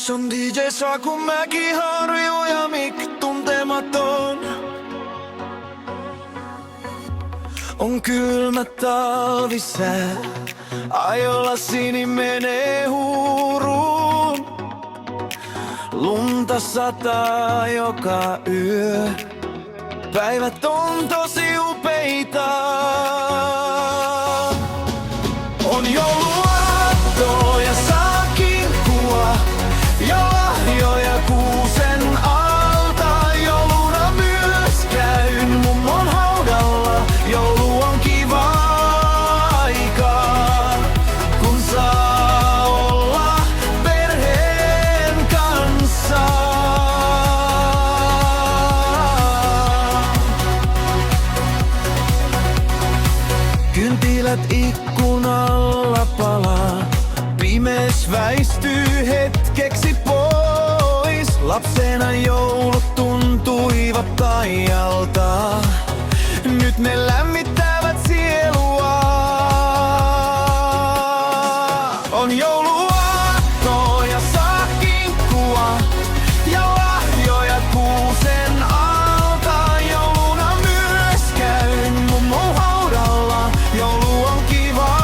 Se on DJ Saku Mäkiharju ja Mik tuntematon. On kylmä talvisää, ajolasini menee huuruun. Lunta sataa joka yö, päivät on tosi upeita. On jouluaatto ja saa kinkkua ja lahjoja kuusen alta. Jouluna myös käyn mummon haudalla. Joulu on kiva aika, kun saa olla perheen kanssa. Kynttilät ikkunalla palaa, pimeys väistyy hetkeksi pois. Lapsena joulut tuntuivat taialta, nyt ne lämmittävät sielua. On jouluaatto ja saa kinkkua ja lahjoja kuusen alta. Jouluna myös käyn mummon haudalla. Joulu on kiva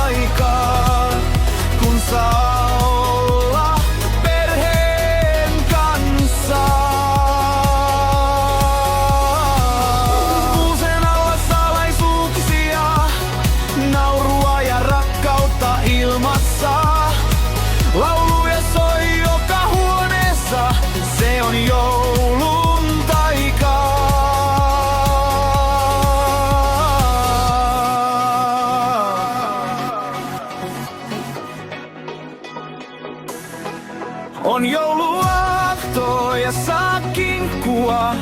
aika, kun saa olla perheen kanssa. Kuusen alla salaisuuksia, naurua ja rakkautta ilmassa. Lauluja soi joka huoneessa, se on joulun taikaa. On jouluaatto ja saa kinkkua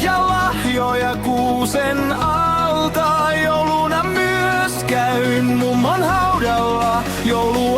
ja lahjoja kuusen alta. Jouluna myös käyn mummon haudalla. Joulu